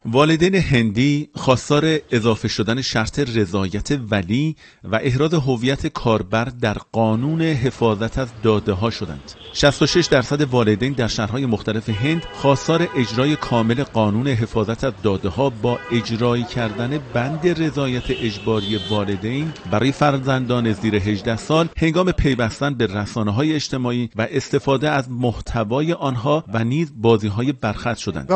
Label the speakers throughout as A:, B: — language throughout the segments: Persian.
A: والدین هندی خواستار اضافه شدن شرط رضایت ولی و احراز هویت کاربر در قانون حفاظت از داده‌ها شدند. 66% والدین در شهرهای مختلف هند خواستار اجرای کامل قانون حفاظت از داده‌ها با اجرایی کردن بند رضایت اجباری والدین برای فرزندان زیر 18 سال هنگام پیوستن به رسانه‌های اجتماعی و استفاده از محتوای آنها و نیز بازی‌های برخط شدند.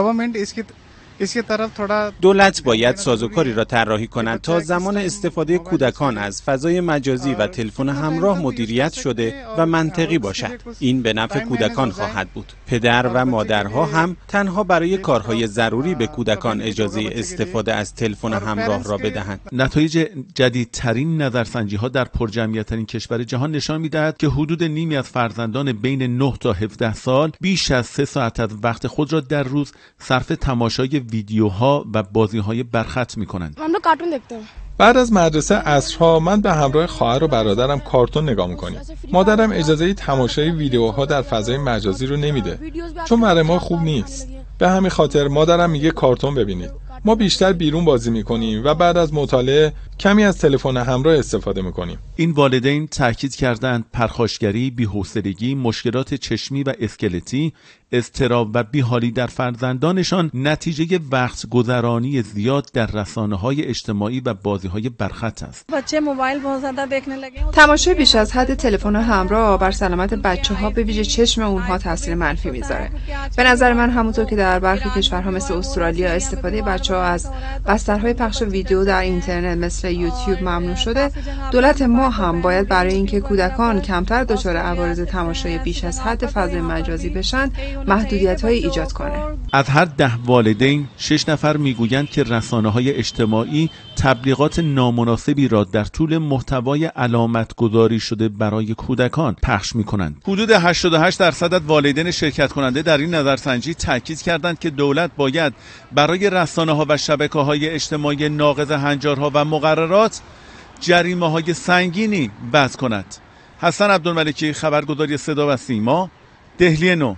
B: دولت باید سازوکاری را طراحی کند تا زمان استفاده کودکان از فضای مجازی و تلفن همراه مدیریت شده و منطقی باشد. این به نفع کودکان خواهد بود. پدر و مادرها هم تنها برای کارهای ضروری به کودکان اجازه استفاده از تلفن همراه را بدهند.
A: نتایج جدیدترین نظرسنجی‌ها در پرجمعیت‌ترین کشور جهان نشان می‌دهد که حدود نیمی از فرزندان بین 9 تا 17 سال بیش از 3 ساعت از وقت خود را در روز صرف تماشای ویدیوها و بازی‌های برخط می‌کنند.
C: من کارتون دیدم.
D: بعد از مدرسه عصرها من به همراه خواهر و برادرم کارتون نگاه می‌کنیم. مادرم اجازه تماشای ویدیوها در فضای مجازی رو نمیده چون برای ما خوب نیست. به همین خاطر مادرم میگه کارتون ببینید. ما بیشتر بیرون بازی می‌کنیم و بعد از مطالعه کمی از تلفن همراه استفاده می‌کنیم.
A: این والدین تاکید کردند پرخاشگری، بی‌حوصلگی، مشکلات چشمی و اسکلتی، اضطراب و بیحالی در فرزندانشان نتیجه وقت گذرانی زیاد در رسانه‌های اجتماعی و بازی‌های برخط است.
E: تماشای بیش از حد تلفن همراه بر سلامت بچه‌ها به ویژه چشم اونها تاثیر منفی میذاره. به نظر من همونطور که در برخی کشورها مثل استرالیا استفاده بچه‌ها از بسترهای پخش ویدیو در اینترنت مثل یوتیوب ممنوع شده، دولت ما هم باید برای اینکه کودکان کمتر دچار عوارض تماشای بیش از حد فضای مجازی بشن محدودیت‌های ایجاد کنه.
A: از هر 10 والدین 6 نفر میگویند که رسانه‌های اجتماعی تبلیغات نامناسبی را در طول محتوای علامت گذاری شده برای کودکان پخش می‌کنند. حدود 88% از والدین شرکت کننده در این نظرسنجی تاکید کردند که دولت باید برای رسانه‌ها و شبکه‌های اجتماعی ناقض هنجارها و مقررات جریمه‌های سنگینی وضع کند. حسن عبدالملکی، خبرگزاری صدا و سیما، دهلی نو.